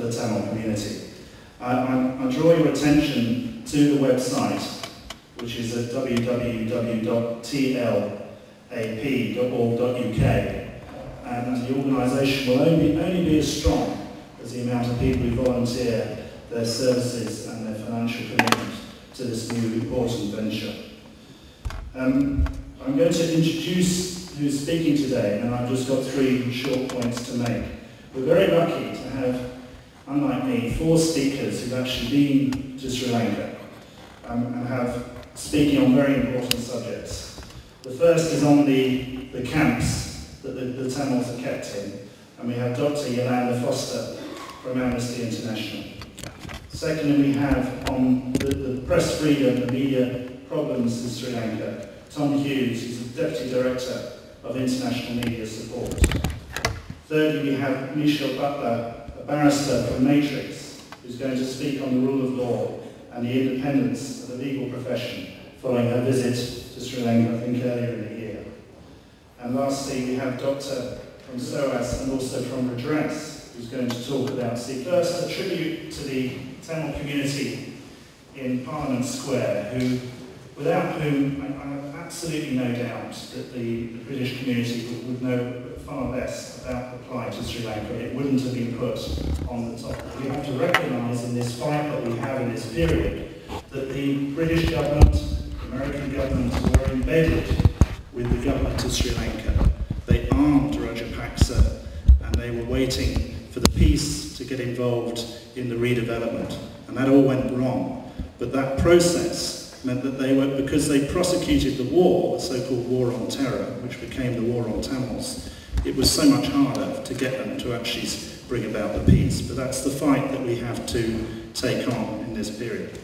the Tamil community. I draw your attention to the website, which is at www.tlap.org.uk, and the organisation will only be as strong as the amount of people who volunteer their services and their financial commitment to this new important venture. I'm going to introduce who's speaking today, and I've just got 3 short points to make. We're very lucky to have, unlike me, 4 speakers who've actually been to Sri Lanka and have speaking on very important subjects. The first is on the camps that the Tamils are kept in, and we have Dr. Yolanda Foster from Amnesty International. Secondly, we have on the press freedom and media problems in Sri Lanka, Tom Hughes, who's the Deputy Director of International Media Support. Thirdly, we have Michelle Butler, a barrister from Matrix, who's going to speak on the rule of law and the independence of the legal profession following her visit to Sri Lanka, I think earlier in the year. And lastly, we have Dr. from SOAS and also from Redress, who's going to talk about, first a tribute to the Tamil community in Parliament Square, without whom I have absolutely no doubt that the British community would know far less about the plight of Sri Lanka. It wouldn't have been put on the top. We have to recognise in this fight that we have in this period that the British government, the American government were embedded with the government of Sri Lanka. They armed Rajapaksa and they were waiting for the peace to get involved in the redevelopment. And that all went wrong. But that process meant that because they prosecuted the war, the so-called War on Terror, which became the War on Tamils, it was so much harder to get them to actually bring about the peace. But that's the fight that we have to take on in this period.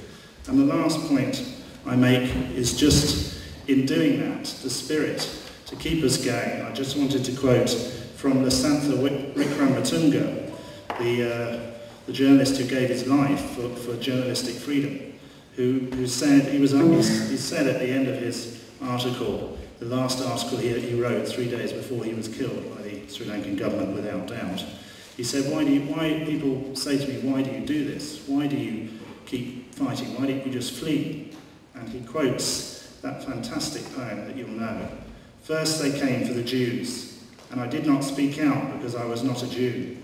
And the last point I make is just in doing that, the spirit to keep us going. I just wanted to quote from Lasantha Wickramatunge, the journalist who gave his life for journalistic freedom, who said, he said at the end of his article, the last article he wrote 3 days before he was killed by the Sri Lankan government, without doubt. He said, why people say to me, why do you do this? Why do you keep fighting? Why don't you just flee? And he quotes that fantastic poem that you'll know. First they came for the Jews, and I did not speak out because I was not a Jew.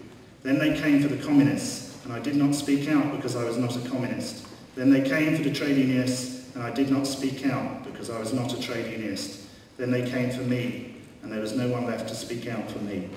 Then they came for the communists, and I did not speak out because I was not a communist. Then they came for the trade unionists, and I did not speak out because I was not a trade unionist. Then they came for me, and there was no one left to speak out for me.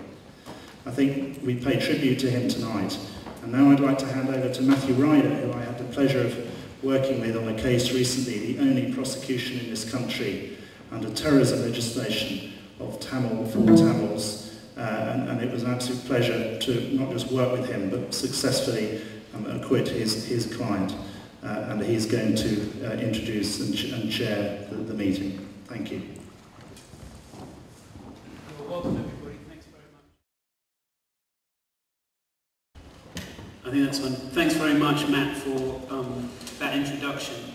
I think we pay tribute to him tonight. And now I'd like to hand over to Matthew Ryder, who I had the pleasure of working with on a case recently, the only prosecution in this country under terrorism legislation of Tamil for Tamils. And it was an absolute pleasure to not just work with him, but successfully acquit his client. And he's going to introduce and chair the meeting. Thank you. Well, welcome everybody. Thanks very much. I think that's fine. Thanks very much, Matt, for that introduction.